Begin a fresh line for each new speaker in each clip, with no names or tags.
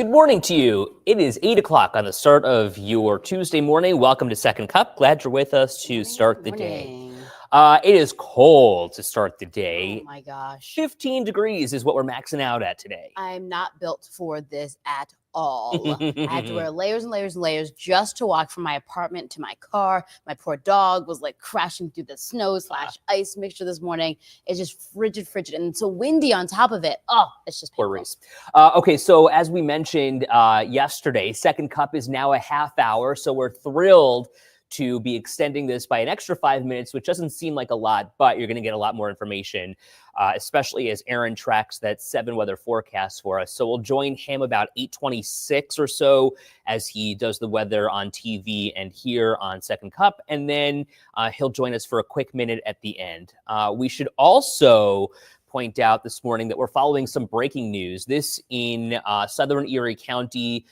Good morning to you. It is 8 o'clock on the start of your Tuesday morning. Welcome to Second Cup. Glad you're with us to start the day. It is cold to start the day.
Oh my gosh.
15 degrees is what we're maxing out at today.
I'm not built for this at all. I had to wear layers and layers and layers just to walk from my apartment to my car. My poor dog was like crashing through the snow / ice mixture this morning. It's just frigid, and so windy on top of it. Oh, it's just
Poor Reese. Okay, so as we mentioned yesterday, Second Cup is now a half hour, so we're thrilled to be extending this by an extra 5 minutes, which doesn't seem like a lot, but you're going to get a lot more information, especially as Aaron tracks that 7 weather forecast for us. So we'll join him about 8:26 or so as he does the weather on TV and here on Second Cup, and then he'll join us for a quick minute at the end. We should also point out this morning that we're following some breaking news. This in southern Erie County.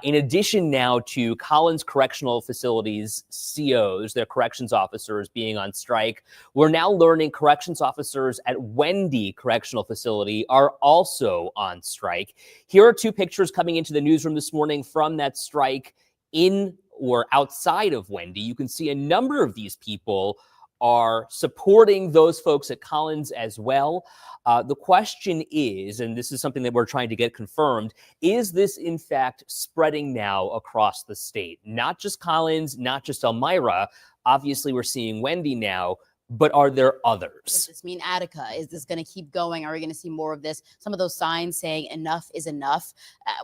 In addition now to Collins Correctional Facility's COs, their corrections officers being on strike, we're now learning corrections officers at Wendy Correctional Facility are also on strike. Here are 2 pictures coming into the newsroom this morning from that strike in or outside of Wendy. You can see a number of these people are supporting those folks at Collins as well. The question is, and this is something that we're trying to get confirmed, is this in fact spreading now across the state? Not just Collins, not just Elmira. Obviously, we're seeing Wendy now, but are there others?
Does this mean Attica? Is this going to keep going? Are we going to see more of this? Some of those signs saying enough is enough.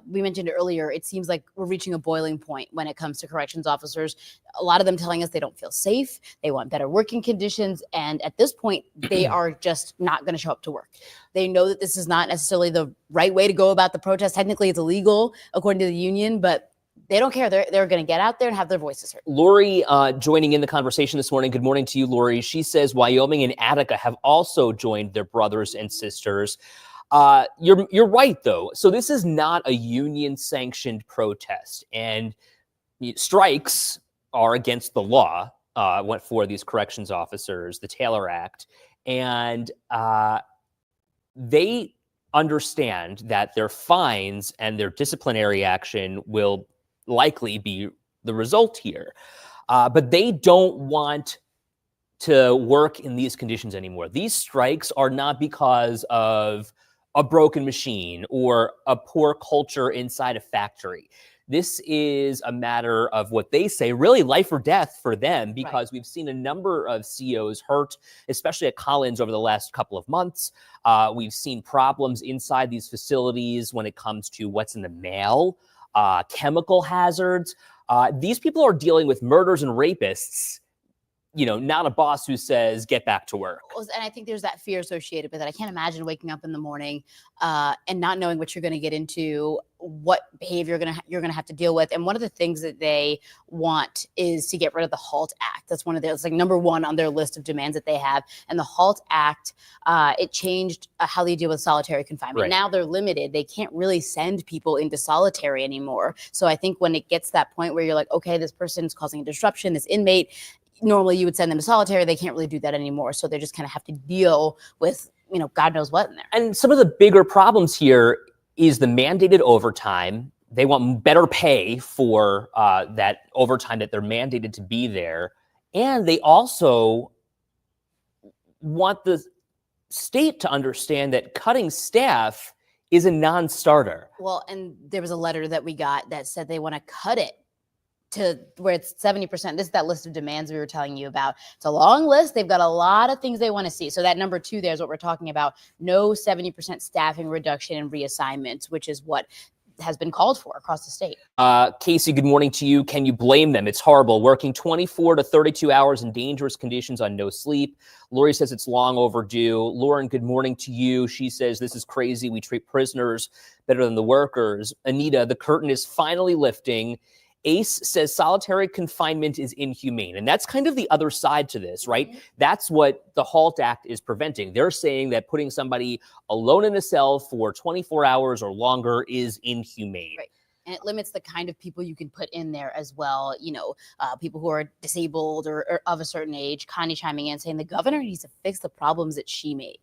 We mentioned earlier, it seems like we're reaching a boiling point when it comes to corrections officers. A lot of them telling us they don't feel safe. They want better working conditions. And at this point, they are just not going to show up to work. They know that this is not necessarily the right way to go about the protest. Technically, it's illegal according to the union, but they don't care. They're going to get out there and have their voices heard.
Lori joining in the conversation this morning. Good morning to you, Lori. She says Wyoming and Attica have also joined their brothers and sisters. You're right, though. So this is not a union-sanctioned protest, and strikes are against the law. Went for these corrections officers, the Taylor Act, and they understand that their fines and their disciplinary action will likely be the result here. But they don't want to work in these conditions anymore. These strikes are not because of a broken machine or a poor culture inside a factory. This is a matter of what they say, really life or death for them, because we've seen a number of COs hurt, especially at Collins over the last couple of months. We've seen problems inside these facilities when it comes to what's in the mail, chemical hazards. These people are dealing with murders and rapists, not a boss who says, get back to work.
And I think there's that fear associated with it. I can't imagine waking up in the morning and not knowing what you're going to get into, what behavior you're going to have to deal with. And one of the things that they want is to get rid of the HALT Act. That's one of it's like number 1 on their list of demands that they have. And the HALT Act, it changed how they deal with solitary confinement.
Right.
Now they're limited. They can't really send people into solitary anymore. So I think when it gets to that point where you're like, okay, this person's causing a disruption, this inmate, normally you would send them to solitary. They can't really do that anymore. So they just kind of have to deal with, God knows what in there.
And some of the bigger problems here is the mandated overtime. They want better pay for that overtime that they're mandated to be there. And they also want the state to understand that cutting staff is a non-starter.
Well, and there was a letter that we got that said they want to cut it to where it's 70%. This is that list of demands we were telling you about. It's a long list. They've got a lot of things they want to see. So that number 2 there is what we're talking about. No 70% staffing reduction and reassignments, which is what has been called for across the state.
Casey, good morning to you. Can you blame them? It's horrible. Working 24 to 32 hours in dangerous conditions on no sleep. Lori says it's long overdue. Lauren, good morning to you. She says this is crazy. We treat prisoners better than the workers. Anita, the curtain is finally lifting. Ace says solitary confinement is inhumane. And that's kind of the other side to this, right? Mm-hmm. That's what the HALT Act is preventing. They're saying that putting somebody alone in a cell for 24 hours or longer is inhumane.
Right. And it limits the kind of people you can put in there as well. People who are disabled or of a certain age. Connie chiming in saying the governor needs to fix the problems that she made.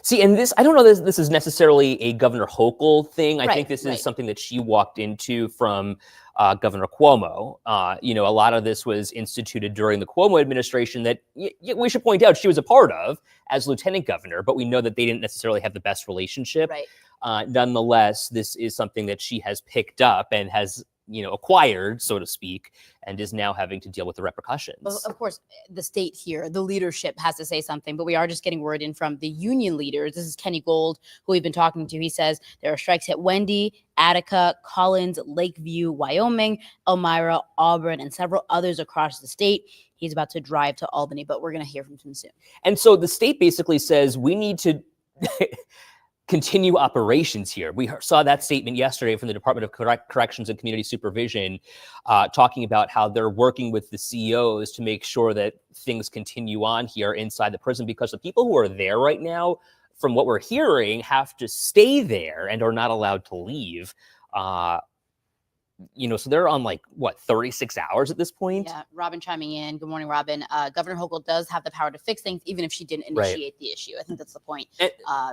See, and this, I don't know this is necessarily a Governor Hochul thing. I think this is
Right.
something that she walked into from Governor Cuomo. A lot of this was instituted during the Cuomo administration that we should point out she was a part of as lieutenant governor, but we know that they didn't necessarily have the best relationship.
Right.
Nonetheless, this is something that she has picked up and has acquired, so to speak, and is now having to deal with the repercussions.
Of course, the state here, the leadership has to say something, but we are just getting word in from the union leaders. This is Kenny Gold, who we've been talking to. He says there are strikes at Wendy, Attica, Collins, Lakeview, Wyoming, Elmira, Auburn, and several others across the state. He's about to drive to Albany, but we're going to hear from him soon.
And so the state basically says we need to continue operations here. We saw that statement yesterday from the Department of Corrections and Community Supervision, talking about how they're working with the CEOs to make sure that things continue on here inside the prison, because the people who are there right now, from what we're hearing, have to stay there and are not allowed to leave. So they're on 36 hours at this point.
Yeah, Robin chiming in. Good morning, Robin. Governor Hochul does have the power to fix things, even if she didn't initiate the issue. I think that's the point.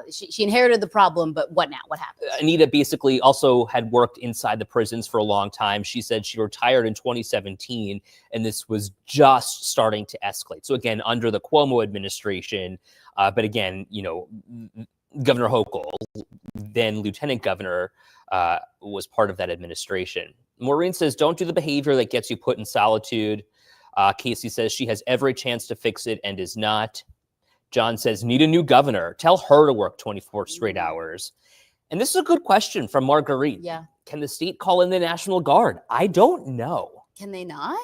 She inherited the problem, but what now? What happened?
Anita basically also had worked inside the prisons for a long time. She said she retired in 2017, and this was just starting to escalate. So again, under the Cuomo administration, but again, Governor Hochul, then Lieutenant Governor, was part of that administration. Maureen says, don't do the behavior that gets you put in solitude. Casey says she has every chance to fix it and is not. John says, need a new governor. Tell her to work 24 straight hours. And this is a good question from Marguerite.
Yeah.
Can the state call in the National Guard? I don't know.
Can they not?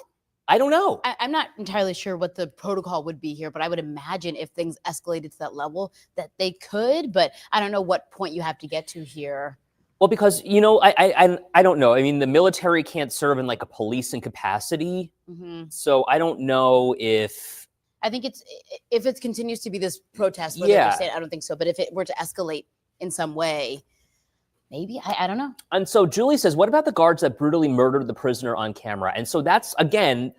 I don't know.
I'm not entirely sure what the protocol would be here, but I would imagine if things escalated to that level that they could, but I don't know what point you have to get to here.
Well, because, I don't know. I mean, the military can't serve in a policing capacity.
Mm-hmm.
So I don't know if...
I think if it continues to be this protest, whether you say it, I don't think so. But if it were to escalate in some way, maybe, I don't know.
And so Julie says, what about the guards that brutally murdered the prisoner on camera? And so that's, again,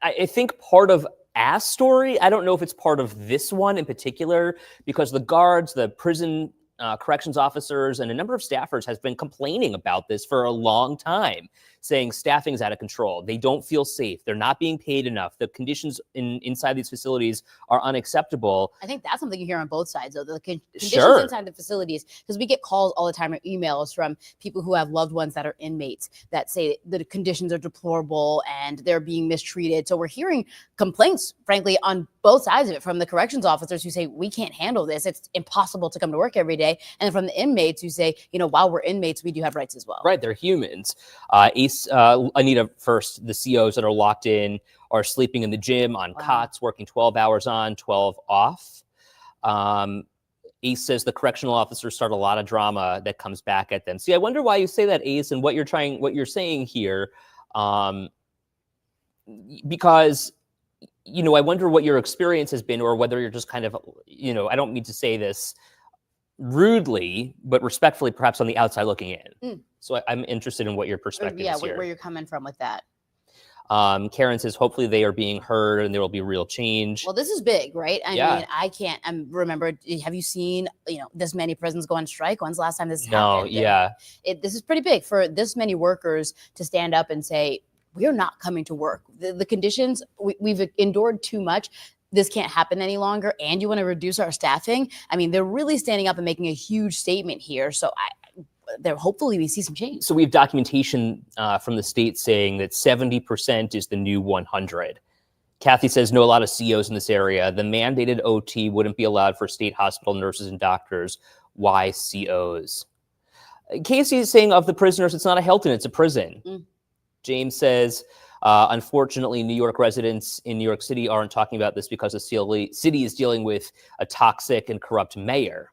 I think part of A's story. I don't know if it's part of this one in particular, because the guards, the prison corrections officers, and a number of staffers has been complaining about this for a long time, saying staffing's out of control. They don't feel safe. They're not being paid enough. The conditions inside these facilities are unacceptable.
I think that's something you hear on both sides, though. The conditions
Sure.
inside the facilities, because we get calls all the time or emails from people who have loved ones that are inmates that say the conditions are deplorable and they're being mistreated. So we're hearing complaints, frankly, on both sides of it, from the corrections officers who say, we can't handle this. It's impossible to come to work every day. And then from the inmates who say, while we're inmates, we do have rights as well.
Right, they're humans. Anita, first, the COs that are locked in are sleeping in the gym on cots, working 12 hours on, 12 off. Ace says the correctional officers start a lot of drama that comes back at them. See, I wonder why you say that, Ace, and what you're saying here, because I wonder what your experience has been, or whether you're just kind of, I don't mean to say this rudely, but respectfully, perhaps on the outside looking in. So I'm interested in what your perspective is here.
Where you're coming from with that.
Karen says, hopefully they are being heard and there will be real change.
Well, this is big, right? I
Yeah.
mean, I can't remember. Have you seen, this many prisons go on strike? When's the last time this
No,
happened?
yeah.
This is pretty big for this many workers to stand up and say, we are not coming to work. The conditions, we've endured too much. This can't happen any longer. And you want to reduce our staffing? I mean, they're really standing up and making a huge statement here. So hopefully we see some change.
So we have documentation from the state saying that 70% is the new 100. Kathy says, know a lot of CEOs in this area. The mandated OT wouldn't be allowed for state hospital nurses and doctors. Why COs? Casey is saying of the prisoners, it's not a Hilton, it's a prison. James says, unfortunately, New York residents in New York City aren't talking about this because the city is dealing with a toxic and corrupt mayor.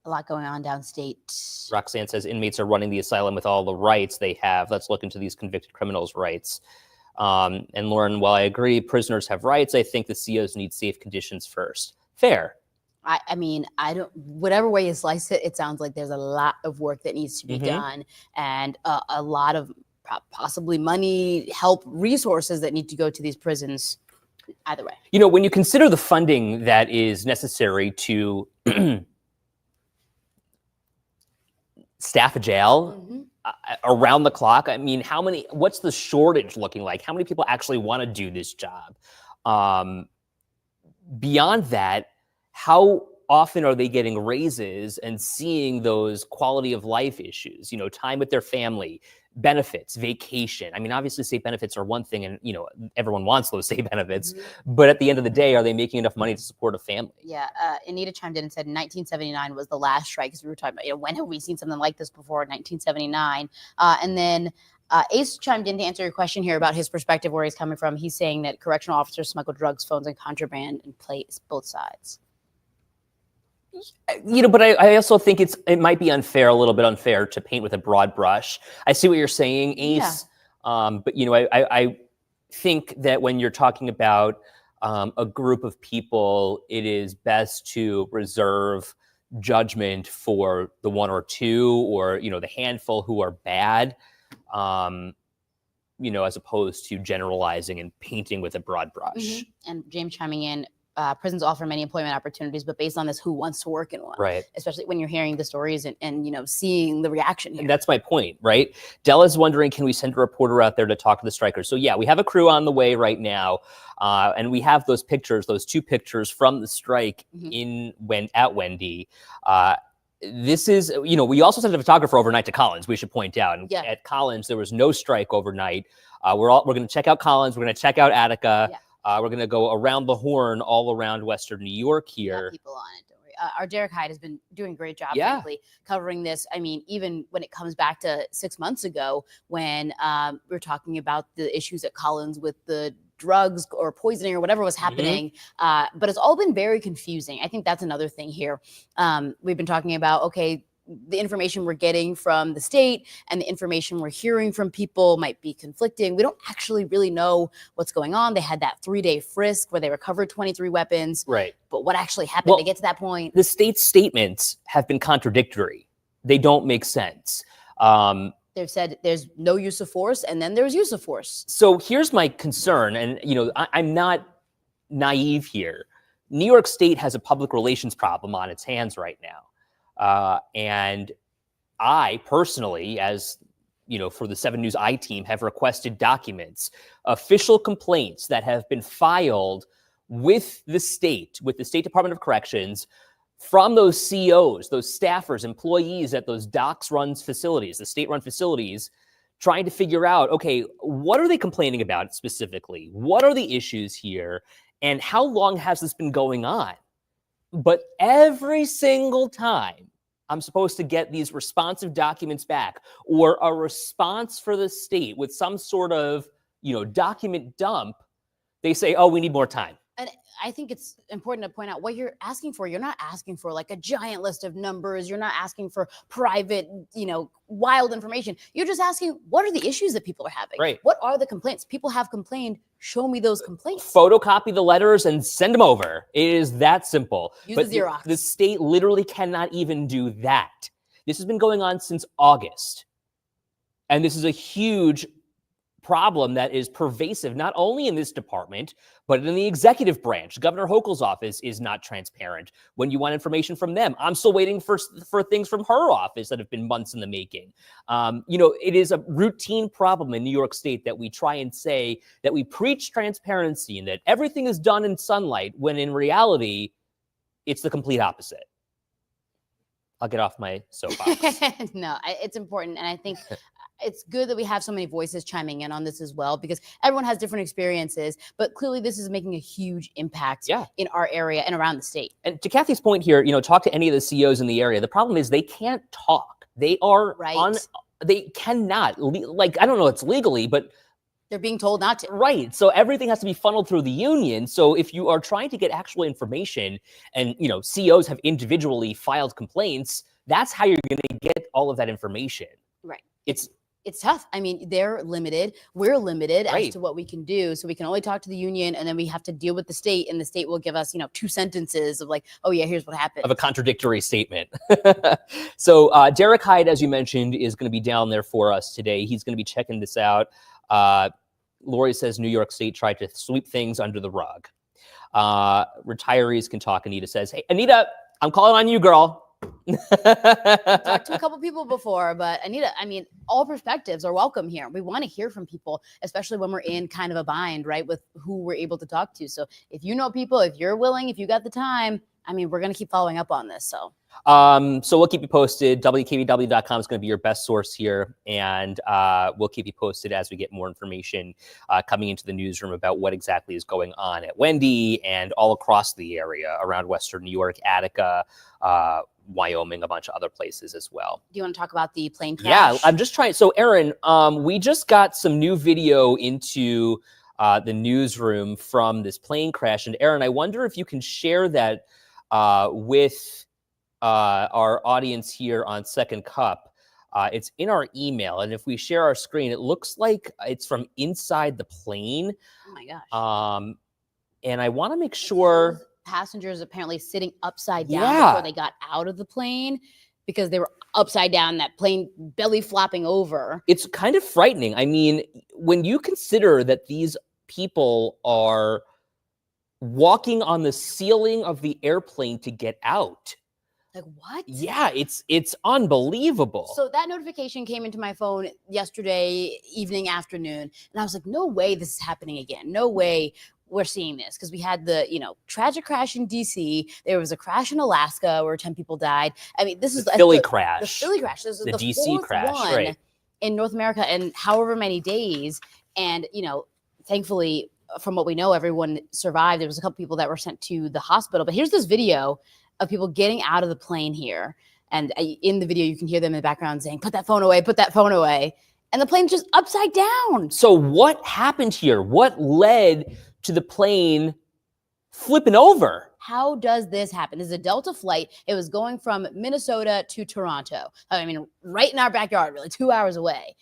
A lot going on downstate.
Roxanne says inmates are running the asylum with all the rights they have. Let's look into these convicted criminals' rights. And Lauren, while I agree prisoners have rights, I think the COs need safe conditions first. Fair.
I mean, whatever way you slice it, it sounds like there's a lot of work that needs to be done, and a lot of possibly money, help, resources that need to go to these prisons. either way.
You know, when you consider the funding that is necessary to staff a jail around the clock, I mean, what's the shortage looking like? How many people actually want to do this job? Beyond that, how often are they getting raises and seeing those quality of life issues, you know, time with their family, benefits, vacation? I mean, obviously state benefits are one thing, and, you know, everyone wants those state benefits, but at the end of the day, are they making enough money to support a family?
Yeah, Anita chimed in and said 1979 was the last strike, because we were talking about, you know, when have we seen something like this before? 1979. And then Ace chimed in to answer your question here about his perspective, where he's coming from. He's saying that correctional officers smuggle drugs, phones, and contraband, and play both sides.
You know, but I also think it might be unfair, a little bit unfair, to paint with a broad brush. I see what you're saying, Ace. Yeah. But, you know, I think that when you're talking about a group of people, it is best to reserve judgment for the one or two, or, you know, the handful who are bad, you know, as opposed to generalizing and painting with a broad brush.
And James chiming in, prisons offer many employment opportunities, but based on this, who wants to work in one?
Right.
Especially when you're hearing the stories and you know, seeing the reaction here.
And that's my point, right? Della's wondering, can we send a reporter out there to talk to the strikers? So yeah, we have a crew on the way right now, and we have those pictures, those two pictures from the strike at Wendy. This is, you know, we also sent a photographer overnight to Collins, we should point out. And at Collins, there was no strike overnight. We're going to check out Collins. We're going to check out Attica. We're going to go around the horn, all around Western New York here.
People on it, don't worry. Our Derek Hyde has been doing a great job, frankly, covering this. I mean, even when it comes back to 6 months ago, when we're talking about the issues at Collins with the drugs or poisoning or whatever was happening. But it's all been very confusing. I think that's another thing here. We've been talking about, okay, the information we're getting from the state and the information we're hearing from people might be conflicting. We don't actually really know what's going on. They had that 3-day frisk where they recovered 23 weapons.
Right.
But what actually happened to get to that point?
The state's statements have been contradictory. They don't make sense.
They've said there's no use of force, and then there's use of force.
So here's my concern, and you know, I'm not naive here. New York State has a public relations problem on its hands right now. And I personally, as you know, for the 7 News I team, have requested documents, official complaints that have been filed with the State Department of Corrections, from those COs, those staffers, employees at those DOCS-run facilities, the state-run facilities, trying to figure out, okay, what are they complaining about specifically? What are the issues here? And how long has this been going on? But every single time I'm supposed to get these responsive documents back, or a response for the state with some sort of, you know, document dump, they say, oh, we need more time.
And I think it's important to point out what you're asking for. You're not asking for like a giant list of numbers. You're not asking for private, you know, wild information. You're just asking, what are the issues that people are having?
Right.
What are the complaints? People have complained. Show me those complaints.
Photocopy the letters and send them over. It is that simple.
Use
but
the Xerox.
The state literally cannot even do that. This has been going on since August. And this is a huge problem that is pervasive, not only in this department, but in the executive branch. Governor Hochul's office is not transparent when you want information from them. I'm still waiting for things from her office that have been months in the making. You know, it is a routine problem in New York State that we try and say that we preach transparency and that everything is done in sunlight, when in reality, it's the complete opposite. I'll get off my soapbox.
No, it's important. And I think it's good that we have so many voices chiming in on this as well, because everyone has different experiences, but clearly this is making a huge impact in our area and around the state.
And to Kathy's point here, you know, talk to any of the CEOs in the area. The problem is they can't talk. They are they cannot, like, I don't know, it's legally, but
they're being told not to.
Right. So everything has to be funneled through the union. So if you are trying to get actual information, and, you know, CEOs have individually filed complaints, that's how you're going to get all of that information.
Right.
It's
tough. I mean, they're limited. We're limited as to what we can do. So we can only talk to the union, and then we have to deal with the state, and the state will give us, you know, 2 sentences of like, oh yeah, here's what happened.
Of a contradictory statement. So Derek Hyde, as you mentioned, is going to be down there for us today. He's going to be checking this out. Lori says New York State tried to sweep things under the rug. Retirees can talk. Anita says, hey, Anita, I'm calling on you, girl.
Talked to a couple people before, but Anita, I mean, all perspectives are welcome here. We want to hear from people, especially when we're in kind of a bind, right, with who we're able to talk to. So if you know people, if you're willing, if you got the time, I mean, we're going to keep following up on this. So
we'll keep you posted. WKBW.com is going to be your best source here. And we'll keep you posted as we get more information coming into the newsroom about what exactly is going on at Wendy and all across the area around Western New York, Attica, Wyoming, a bunch of other places as well.
Do you want to talk about the plane crash?
Yeah, I'm just trying. So, Aaron, we just got some new video into the newsroom from this plane crash. And Aaron, I wonder if you can share that with our audience here on Second Cup. It's in our email. And if we share our screen, it looks like it's from inside the plane.
Oh my gosh.
And I want to make sure...
Passengers apparently sitting upside down before they got out of the plane because they were upside down, that plane belly flopping over.
It's kind of frightening. I mean, when you consider that these people are walking on the ceiling of the airplane to get out.
Like, what?
Yeah, it's unbelievable.
So that notification came into my phone yesterday evening, afternoon, and I was like, no way this is happening again. No way we're seeing this, because we had the, tragic crash in DC. There was a crash in Alaska where 10 people died. I mean, this is
the Philly crash.
The Philly crash. This is the
DC crash,
one
right,
in North America in however many days. And, thankfully, from what we know, everyone survived. There was a couple people that were sent to the hospital. But here's this video of people getting out of the plane here. And in the video, you can hear them in the background saying, put that phone away, put that phone away. And the plane's just upside down.
So what happened here? What led to the plane flipping over?
How does this happen? This is a Delta flight. It was going from Minnesota to Toronto. I mean, right in our backyard, really, 2 hours away.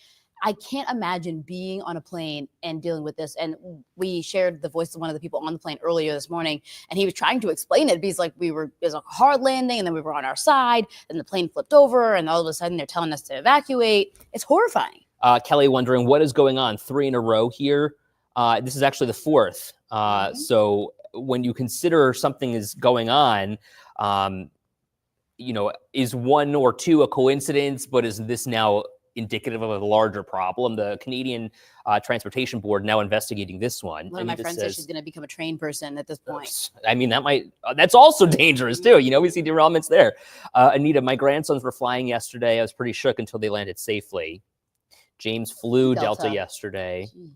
I can't imagine being on a plane and dealing with this. And we shared the voice of one of the people on the plane earlier this morning, and he was trying to explain it. He's like, it was a hard landing, and then we were on our side, and the plane flipped over, and all of a sudden they're telling us to evacuate. It's horrifying.
Kelly wondering what is going on. 3 in a row here. This is actually the 4th. So when you consider something is going on, is 1 or 2 a coincidence, but is this now indicative of a larger problem? The Canadian Transportation Board now investigating this one.
One of my friends says she's going to become a train person at this point.
I mean, that's also dangerous too. We see derailments there. Anita, my grandsons were flying yesterday. I was pretty shook until they landed safely. James flew Delta yesterday. Gee.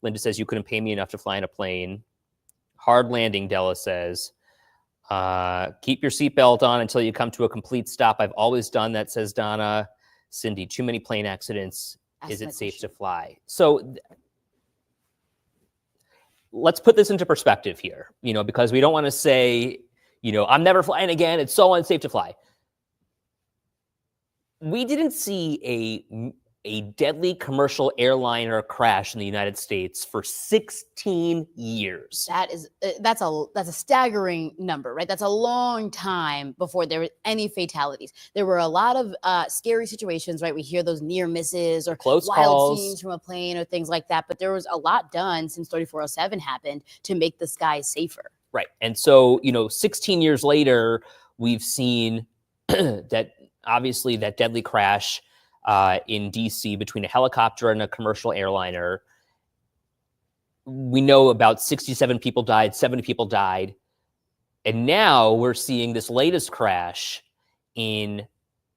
Linda says, you couldn't pay me enough to fly in a plane. Hard landing, Della says. Keep your seatbelt on until you come to a complete stop. I've always done that, says Donna. Cindy, too many plane accidents. Is it safe to fly? So let's put this into perspective here, because we don't want to say, I'm never flying again. It's so unsafe to fly. We didn't see a deadly commercial airliner crash in the United States for 16 years.
That's a staggering number, right? That's a long time before there were any fatalities. There were a lot of scary situations, right? We hear those near misses or
close
wild
calls,
scenes from a plane or things like that. But there was a lot done since 3407 happened to make the skies safer.
Right. And so, 16 years later, we've seen that obviously that deadly crash in DC between a helicopter and a commercial airliner. We know about 67 people died, 70 people died. And now we're seeing this latest crash in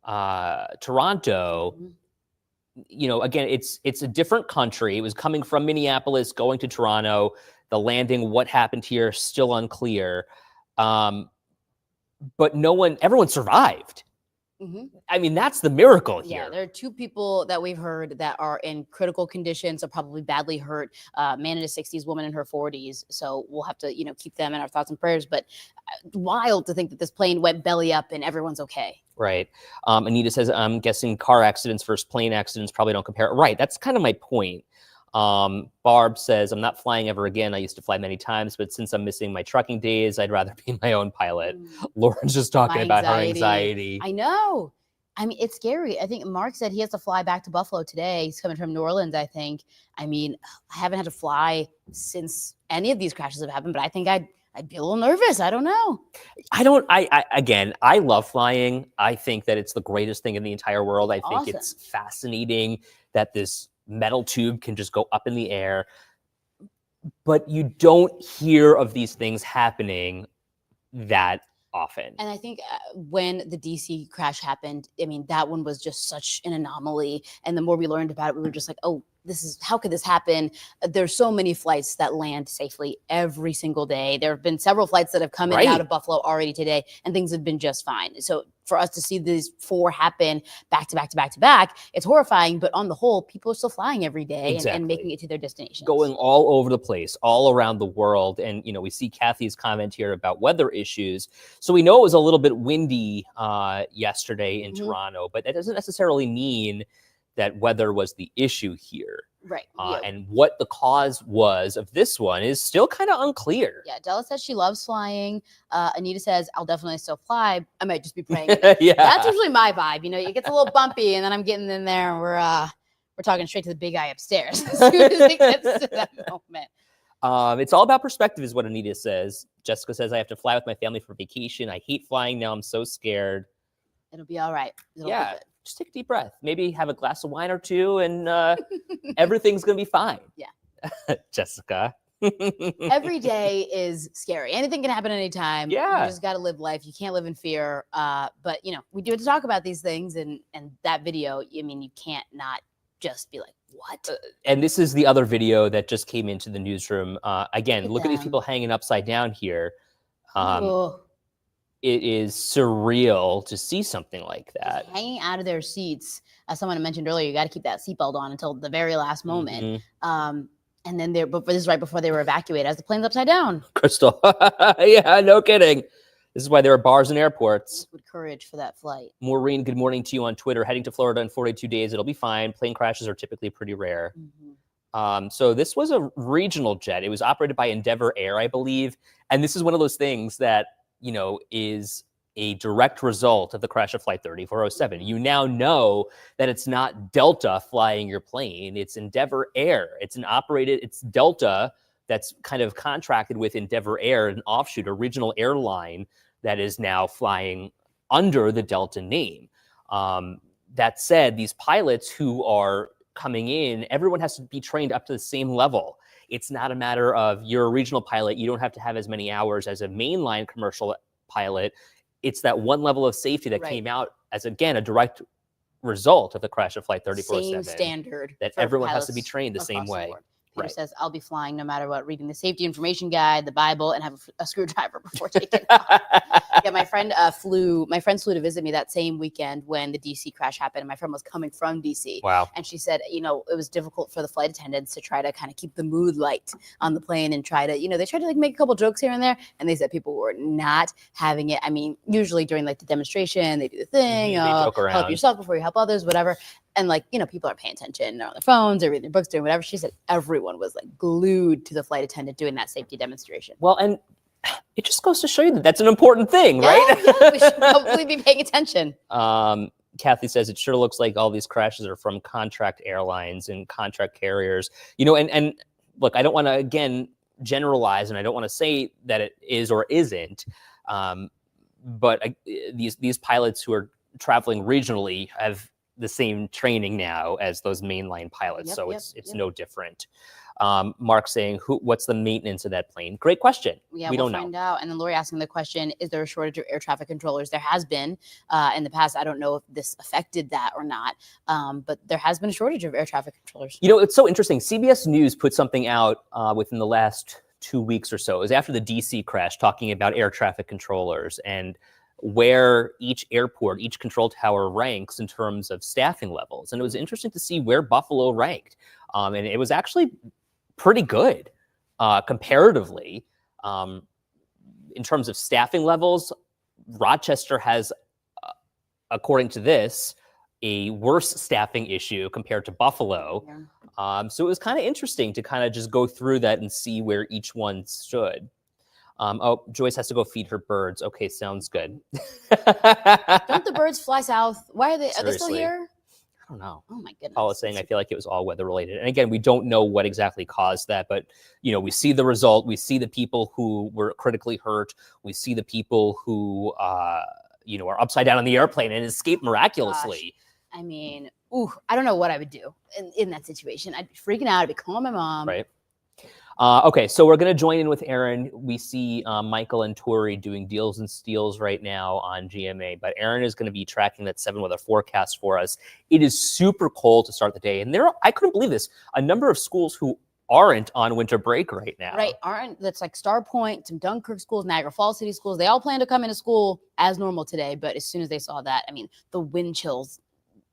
Toronto. Again, it's a different country. It was coming from Minneapolis, going to Toronto. The landing, what happened here, still unclear. But everyone survived. Mm-hmm. I mean, that's the miracle here.
Yeah, there are 2 people that we've heard that are in critical conditions, are probably badly hurt. Man in his 60s, woman in her 40s. So we'll have to, keep them in our thoughts and prayers. But wild to think that this plane went belly up and everyone's okay.
Right. Anita says, I'm guessing car accidents versus plane accidents probably don't compare. Right. That's kind of my point. Barb says, I'm not flying ever again. I used to fly many times, but since I'm missing my trucking days, I'd rather be my own pilot. Lauren's just talking about her anxiety.
I know. I mean, it's scary. I think Mark said he has to fly back to Buffalo today. He's coming from New Orleans, I think. I mean, I haven't had to fly since any of these crashes have happened, but I think I'd be a little nervous. I don't know.
Again, I love flying. I think that it's the greatest thing in the entire world. I think
Awesome.
it's fascinating that this metal tube can just go up in the air. But you don't hear of these things happening that often.
And I think when the DC crash happened, I mean, that one was just such an anomaly. And the more we learned about it, we were just like, oh, how could this happen? There's so many flights that land safely every single day. There have been several flights that have come in and out of Buffalo already today, and things have been just fine. So for us to see these 4 happen back to back to back to back, it's horrifying. But on the whole, people are still flying every day and making it to their destination.
Going all over the place, all around the world. And, we see Kathy's comment here about weather issues. So we know it was a little bit windy yesterday in Toronto, but that doesn't necessarily mean that weather was the issue here.
Right.
And what the cause was of this one is still kind of unclear.
Yeah, Della says she loves flying. Anita says, I'll definitely still fly. I might just be praying.
Yeah.
That's usually my vibe. It gets a little bumpy, and then I'm getting in there, and we're talking straight to the big guy upstairs as soon as it gets to that moment.
It's all about perspective is what Anita says. Jessica says, I have to fly with my family for vacation. I hate flying now. I'm so scared.
It'll be all right. It'll be good.
Just take a deep breath. Maybe have a glass of wine or two, and everything's going to be fine.
Yeah.
Jessica.
Every day is scary. Anything can happen anytime.
Yeah.
You just got to live life. You can't live in fear. But, we do have to talk about these things. And that video, I mean, you can't not just be like, what?
And this is the other video that just came into the newsroom. Again, look at these people hanging upside down here. It is surreal to see something like that.
Just hanging out of their seats. As someone mentioned earlier, you got to keep that seatbelt on until the very last moment. And then but this is right before they were evacuated as the plane's upside down.
Crystal. Yeah, no kidding. This is why there are bars in airports.
With courage for that flight.
Maureen, good morning to you on Twitter. Heading to Florida in 42 days. It'll be fine. Plane crashes are typically pretty rare. So this was a regional jet. It was operated by Endeavor Air, I believe. And this is one of those things that, is a direct result of the crash of Flight 3407. You now know that it's not Delta flying your plane. It's Endeavor Air. It's Delta that's kind of contracted with Endeavor Air, an offshoot, a regional airline that is now flying under the Delta name. That said, these pilots who are coming in, everyone has to be trained up to the same level. It's not a matter of you're a regional pilot. You don't have to have as many hours as a mainline commercial pilot. It's that one level of safety that came out as, again, a direct result of the crash of Flight 3407.
Same standard.
That everyone has to be trained the same way.
Peter says, I'll be flying no matter what, reading the safety information guide, the Bible, and have a screwdriver before taking off. Yeah, my friend flew to visit me that same weekend when the DC crash happened. And my friend was coming from DC.
Wow.
And she said, it was difficult for the flight attendants to try to kind of keep the mood light on the plane and try to, they tried to like make a couple jokes here and there. And they said people were not having it. I mean, usually during like the demonstration, they do the thing, help yourself before you help others, whatever. And people are paying attention. They're on their phones, they're reading their books, doing whatever. She said everyone was like glued to the flight attendant doing that safety demonstration.
Well, and it just goes to show you that that's an important thing, right?
Yeah, we should probably be paying attention.
Kathy says it sure looks like all these crashes are from contract airlines and contract carriers. And look, I don't want to, again, generalize, and I don't want to say that it is or isn't. But these pilots who are traveling regionally have the same training now as those mainline pilots. It's no different. Mark saying, what's the maintenance of that plane? Great question.
Yeah,
we don't know.
Find out. And then Lori asking the question, is there a shortage of air traffic controllers? There has been in the past. I don't know if this affected that or not, but there has been a shortage of air traffic controllers.
It's so interesting. CBS News put something out within the last 2 weeks or so. It was after the DC crash, talking about air traffic controllers and where each airport, each control tower ranks in terms of staffing levels. And it was interesting to see where Buffalo ranked. And it was actually pretty good comparatively. In terms of staffing levels, Rochester has, according to this, a worse staffing issue compared to Buffalo. Yeah. So it was kind of interesting to kind of just go through that and see where each one stood. Oh, Joyce has to go feed her birds. Okay, sounds good.
Don't the birds fly south? Why are they still
Seriously.
here?
I don't know.
Oh my goodness.
Paul is saying, I feel like it was all weather related. And again, we don't know what exactly caused that, but we see the result. We see the people who were critically hurt. We see the people who, are upside down on the airplane and escaped miraculously.
I mean, I don't know what I would do in that situation. I'd be freaking out. I'd be calling my mom.
Right. Okay, so we're going to join in with Aaron. We see Michael and Tori doing deals and steals right now on GMA, but Aaron is going to be tracking that 7 weather forecast for us. It is super cold to start the day, and I couldn't believe this, a number of schools who aren't on winter break right now.
Right, that's like Star Point, some Dunkirk schools, Niagara Falls City schools. They all plan to come into school as normal today, but as soon as they saw that, I mean, the wind chills,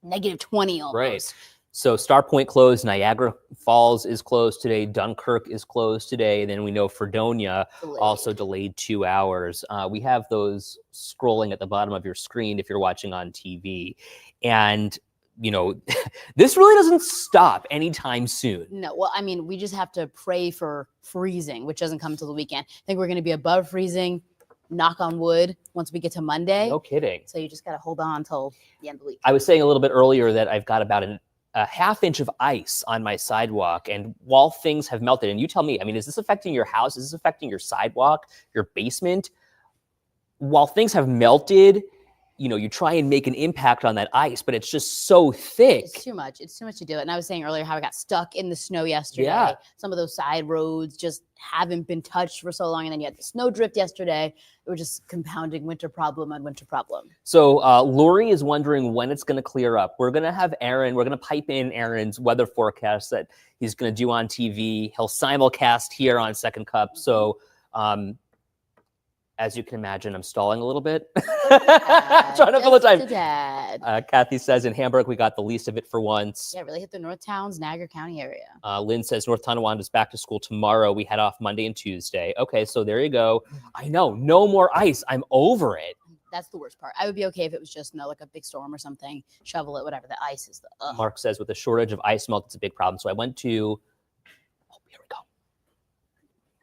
-20 almost.
Right. So Star Point closed, Niagara Falls is closed today, Dunkirk is closed today, and then we know Fredonia also delayed 2 hours. We have those scrolling at the bottom of your screen if you're watching on TV. And, this really doesn't stop anytime soon.
No, well, I mean, we just have to pray for freezing, which doesn't come until the weekend. I think we're going to be above freezing, knock on wood, once we get to Monday.
No kidding.
So you just got to hold on until the end of the week.
I was saying a little bit earlier that I've got about a half inch of ice on my sidewalk, and while things have melted, and you tell me, I mean, is this affecting your house? Is this affecting your sidewalk, your basement? While things have melted, you try and make an impact on that ice, but it's just so thick.
It's too much. It's too much to do it. And I was saying earlier how I got stuck in the snow yesterday.
Yeah.
Some of those side roads just haven't been touched for so long. And then you had the snow drift yesterday. It was just compounding winter problem on winter problem.
So Lori is wondering when it's going to clear up. We're going to have Aaron. We're going to pipe in Aaron's weather forecast that he's going to do on TV. He'll simulcast here on Second Cup. So as you can imagine, I'm stalling a little bit. Trying to fill the time. Kathy says in Hamburg, we got the least of it for once.
Yeah, really hit the North Towns, Niagara County area.
Lynn says North Tonawanda is back to school tomorrow. We head off Monday and Tuesday. Okay, so there you go. I know, no more ice. I'm over it.
That's the worst part. I would be okay if it was just like a big storm or something. Shovel it, whatever. The ice is the.
Mark says with the shortage of ice melt, it's a big problem. So I went to. Oh, here we go.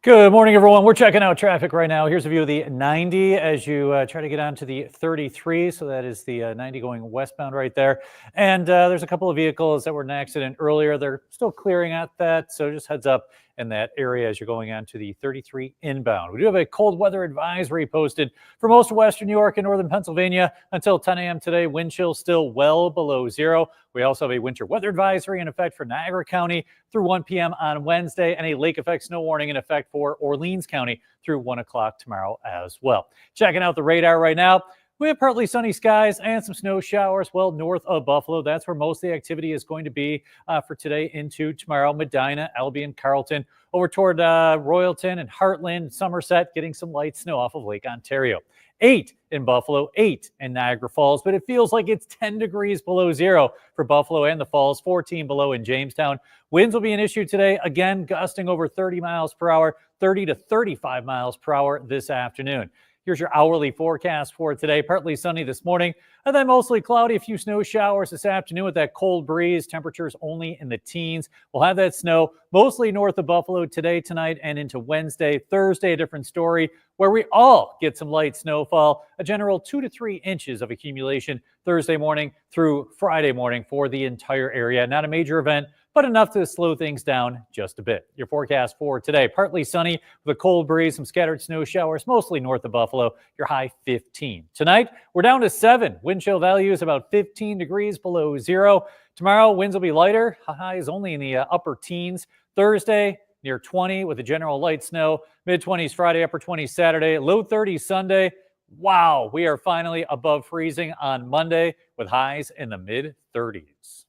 Good morning, everyone. We're checking out traffic right now. Here's a view of the 90 as you try to get onto the 33. So that is the 90 going westbound right there. And there's a couple of vehicles that were in an accident earlier. They're still clearing out that. So just heads up in that area as you're going on to the 33 inbound. We do have a cold weather advisory posted for most of Western New York and Northern Pennsylvania until 10 a.m. today. Wind chill still well below zero. We also have a winter weather advisory in effect for Niagara County through 1 p.m. on Wednesday, and a lake effect snow warning in effect for Orleans County through 1 o'clock tomorrow as well. Checking out the radar right now. We have partly sunny skies and some snow showers well north of Buffalo. That's where most of the activity is going to be for today into tomorrow. Medina, Albion, Carleton, over toward Royalton and Heartland, Somerset, getting some light snow off of Lake Ontario. 8 in Buffalo, 8 in Niagara Falls, but it feels like it's 10 degrees below zero for Buffalo and the Falls, 14 below in Jamestown. Winds will be an issue today, again, gusting over 30 miles per hour, 30 to 35 miles per hour this afternoon. Here's your hourly forecast for today. Partly sunny this morning, and then mostly cloudy. A few snow showers this afternoon with that cold breeze. Temperatures only in the teens. We'll have that snow mostly north of Buffalo today, tonight, and into Wednesday. Thursday, a different story where we all get some light snowfall. A general 2 to 3 inches of accumulation Thursday morning through Friday morning for the entire area. Not a major event, but enough to slow things down just a bit. Your forecast for today, partly sunny with a cold breeze, some scattered snow showers, mostly north of Buffalo, your high 15. Tonight, we're down to 7. Wind chill value is about 15 degrees below zero. Tomorrow, winds will be lighter. High is only in the upper teens. Thursday, near 20 with a general light snow. Mid-20s Friday, upper 20s Saturday, low 30s Sunday. Wow, we are finally above freezing on Monday with highs in the mid-30s.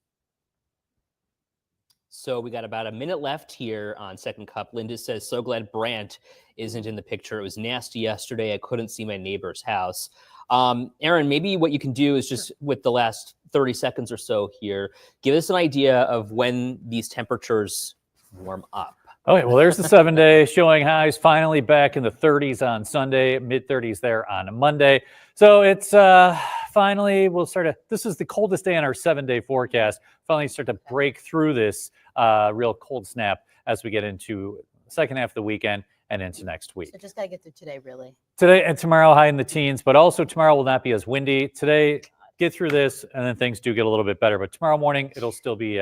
So we got about a minute left here on Second Cup. Linda says, so glad Brant isn't in the picture. It was nasty yesterday. I couldn't see my neighbor's house. Aaron, maybe what you can do is just with the last 30 seconds or so here, give us an idea of when these temperatures warm up.
Okay, well, there's the 7-day showing highs finally back in the 30s on Sunday, mid-30s there on Monday. So it's finally, this is the coldest day on our 7-day forecast. Finally start to break through this real cold snap as we get into the second half of the weekend and into next week.
So just gotta get through today, really.
Today and tomorrow, high in the teens, but also tomorrow will not be as windy. Today, get through this, and then things do get a little bit better. But tomorrow morning, it'll still be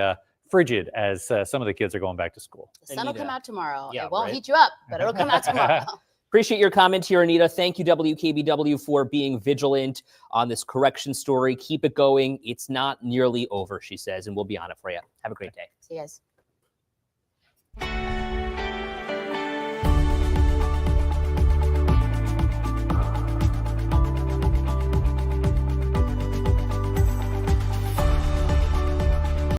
frigid as some of the kids are going back to school.
The sun will come out tomorrow.
Yeah,
It won't
right.
heat you up, but it'll come out tomorrow.
Appreciate your comment here, Anita. Thank you, WKBW, for being vigilant on this correction story. Keep it going. It's not nearly over, she says, and we'll be on it for you. Have a great day.
See you guys.